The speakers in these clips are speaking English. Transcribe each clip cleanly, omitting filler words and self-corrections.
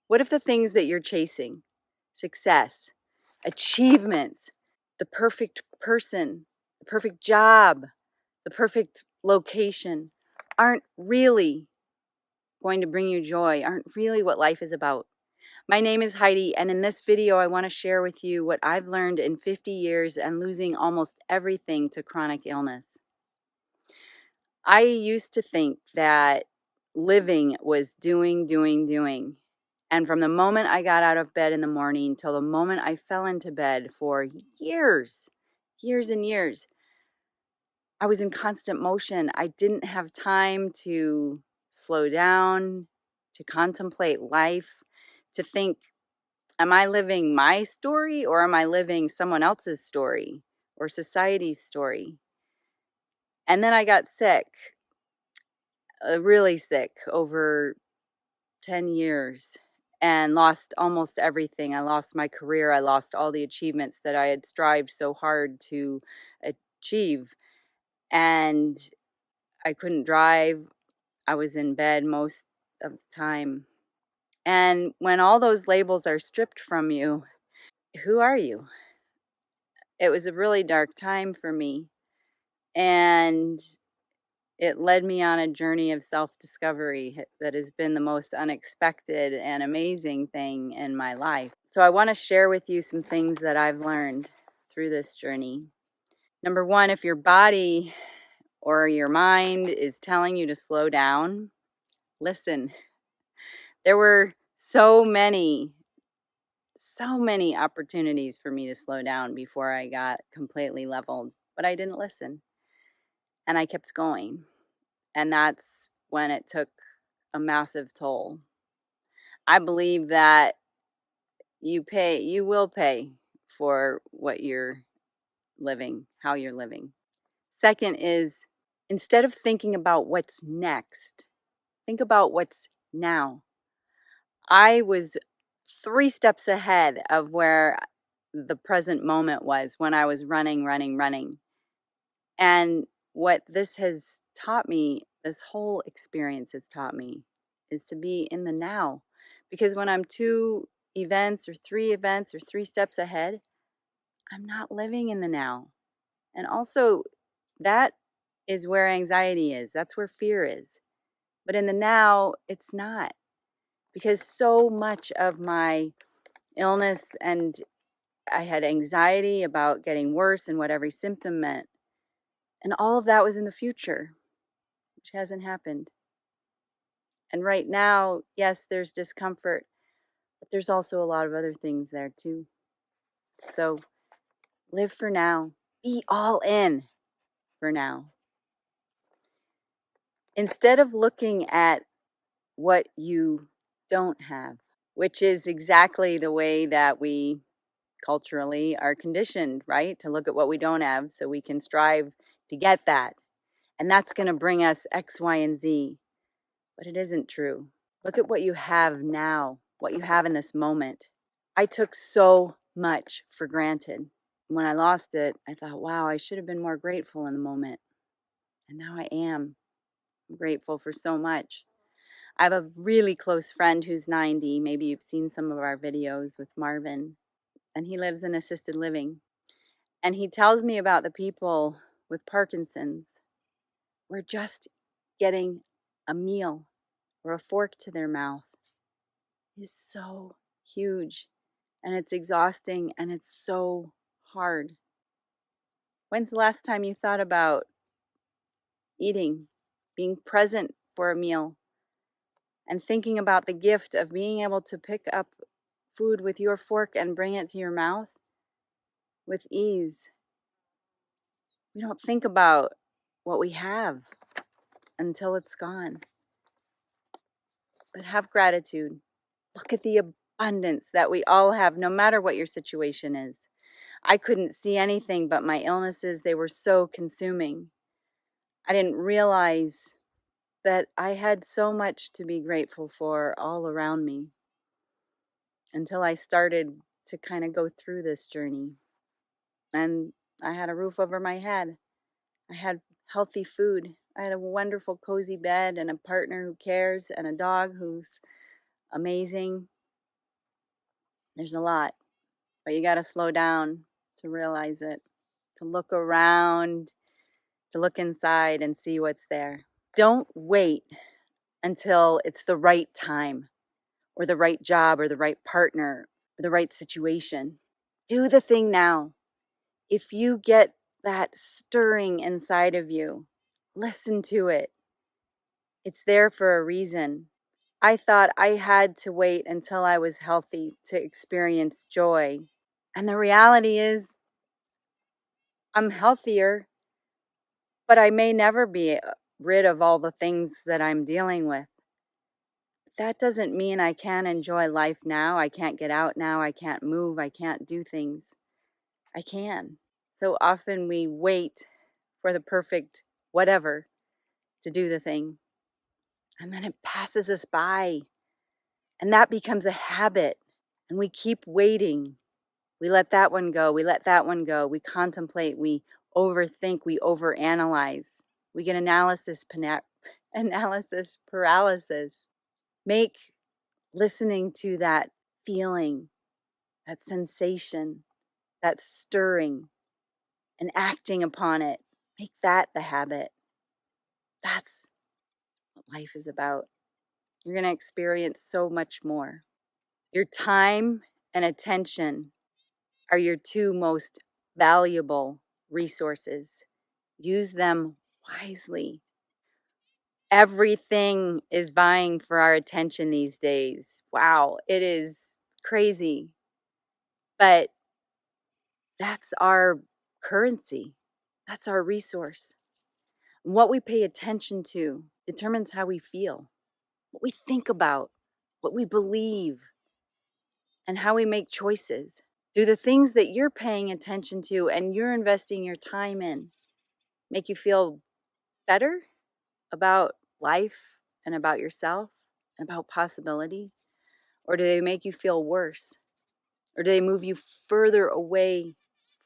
What if the things that you're chasing, success, achievements, the perfect person, the perfect job, the perfect location, aren't really going to bring you joy, aren't really what life is about? My name is Heidi, and in this video, I want to share with you what I've learned in 50 years and losing almost everything to chronic illness. I used to think that living was doing. And from the moment I got out of bed in the morning till the moment I fell into bed for years and years, I was in constant motion. I didn't have time to slow down, to contemplate life, to think, am I living my story or am I living someone else's story or society's story? And then I got sick, really sick, over 10 years, and lost almost everything. I lost my career. I lost all the achievements that I had strived so hard to achieve. And I couldn't drive. I was in bed most of the time. And when all those labels are stripped from you, who are you? It was a really dark time for me. And it led me on a journey of self-discovery that has been the most unexpected and amazing thing in my life. So I want to share with you some things that I've learned through this journey. Number one, if your body or your mind is telling you to slow down, listen. There were so many opportunities for me to slow down before I got completely leveled, but I didn't listen. And I kept going. And that's when it took a massive toll. I believe that you will pay for what you're living, how you're living. Second is, instead of thinking about what's next, think about what's now. I was 3 steps ahead of where the present moment was when I was running. And what this has taught me, this whole experience has taught me, is to be in the now. Because when I'm 2 events or 3 steps ahead, I'm not living in the now. And also, that is where anxiety is. That's where fear is. But in the now, it's not. Because so much of my illness, and I had anxiety about getting worse and what every symptom meant. And all of that was in the future, which hasn't happened. And right now, yes, there's discomfort, but there's also a lot of other things there too. So live for now. Be all in for now. Instead of looking at what you don't have, which is exactly the way that we culturally are conditioned, right? To look at what we don't have so we can strive to get that. And that's going to bring us X, Y, and Z. But it isn't true. Look at what you have now, what you have in this moment. I took so much for granted. When I lost it, I thought, wow, I should have been more grateful in the moment. And now I am. I'm grateful for so much. I have a really close friend who's 90. Maybe you've seen some of our videos with Marvin. And he lives in assisted living. And he tells me about the people with Parkinson's. We're just getting a meal or a fork to their mouth is so huge, and it's exhausting, and it's so hard. When's the last time you thought about eating, being present for a meal, and thinking about the gift of being able to pick up food with your fork and bring it to your mouth with ease? We don't think about what we have until it's gone. But have gratitude. Look at the abundance that we all have, no matter what your situation is. I couldn't see anything but my illnesses. They were so consuming. I didn't realize that I had so much to be grateful for all around me until I started to kind of go through this journey. And I had a roof over my head. I had healthy food. I had a wonderful, cozy bed and a partner who cares and a dog who's amazing. There's a lot, but you got to slow down to realize it, to look around, to look inside and see what's there. Don't wait until it's the right time or the right job or the right partner or the right situation. Do the thing now. If you get that stirring inside of you, listen to it. It's there for a reason. I thought I had to wait until I was healthy to experience joy. And the reality is, I'm healthier, but I may never be rid of all the things that I'm dealing with. That doesn't mean I can't enjoy life now. I can't get out now. I can't move. I can't do things. I can. So often we wait for the perfect whatever to do the thing, and then it passes us by, and that becomes a habit, and we keep waiting. We let that one go. We let that one go. We contemplate. We overthink. We overanalyze. We get analysis paralysis. Make listening to that feeling, that sensation, that stirring, and acting upon it, make that the habit. That's what life is about. You're going to experience so much more. Your time and attention are your two most valuable resources. Use them wisely. Everything is vying for our attention these days. Wow, it is crazy. But that's our currency. That's our resource. What we pay attention to determines how we feel, what we think about, what we believe, and how we make choices. Do the things that you're paying attention to and you're investing your time in make you feel better about life and about yourself and about possibility? Or do they make you feel worse? Or do they move you further away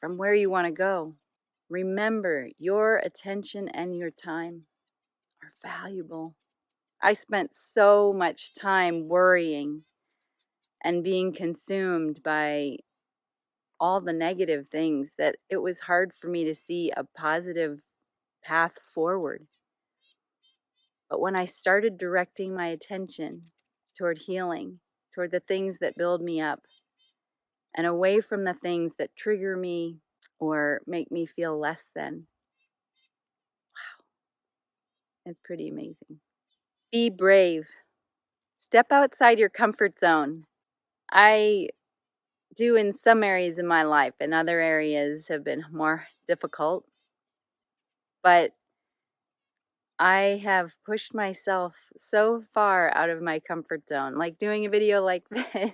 from where you want to go? Remember, your attention and your time are valuable. I spent so much time worrying and being consumed by all the negative things that it was hard for me to see a positive path forward. But when I started directing my attention toward healing, toward the things that build me up, and away from the things that trigger me or make me feel less than, it's pretty amazing. Be brave. Step outside your comfort zone. I do in some areas of my life, and other areas have been more difficult. But I have pushed myself so far out of my comfort zone. Like doing a video like this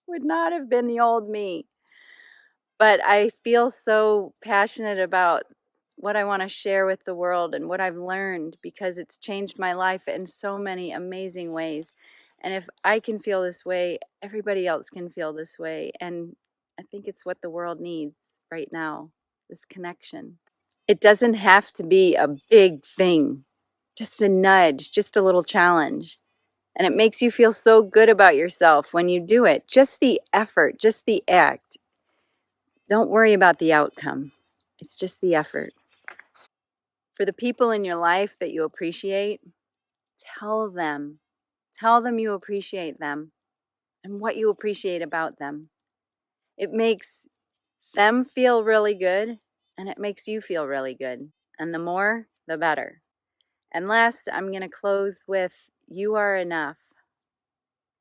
would not have been the old me. But I feel so passionate about what I want to share with the world and what I've learned, because it's changed my life in so many amazing ways. And if I can feel this way, everybody else can feel this way. And I think it's what the world needs right now, this connection. It doesn't have to be a big thing, just a nudge, just a little challenge. And it makes you feel so good about yourself when you do it. Just the effort, just the act. Don't worry about the outcome. It's just the effort. For the people in your life that you appreciate, tell them. Tell them you appreciate them and what you appreciate about them. It makes them feel really good, and it makes you feel really good. And the more, the better. And last, I'm going to close with, you are enough,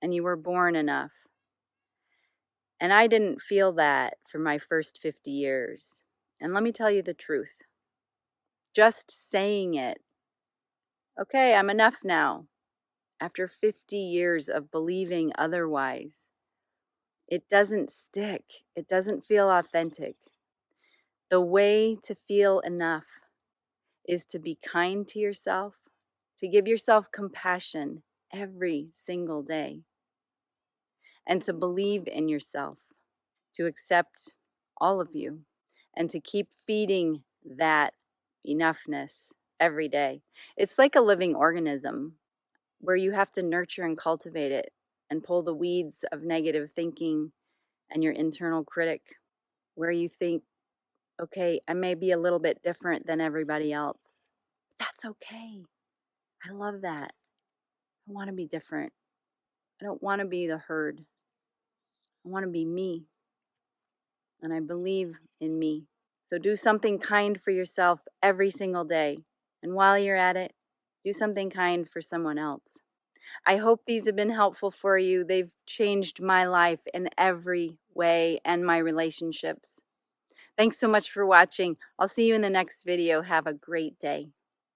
and you were born enough. And I didn't feel that for my first 50 years. And let me tell you the truth. Just saying it, okay, I'm enough now, after 50 years of believing otherwise, it doesn't stick. It doesn't feel authentic. The way to feel enough is to be kind to yourself, to give yourself compassion every single day, and to believe in yourself, to accept all of you, and to keep feeding that enoughness every day. It's like a living organism where you have to nurture and cultivate it and pull the weeds of negative thinking and your internal critic, where you think, okay, I may be a little bit different than everybody else. That's okay. I love that. I want to be different. I don't want to be the herd. I want to be me. And I believe in me. So do something kind for yourself every single day. And while you're at it, do something kind for someone else. I hope these have been helpful for you. They've changed my life in every way and my relationships. Thanks so much for watching. I'll see you in the next video. Have a great day.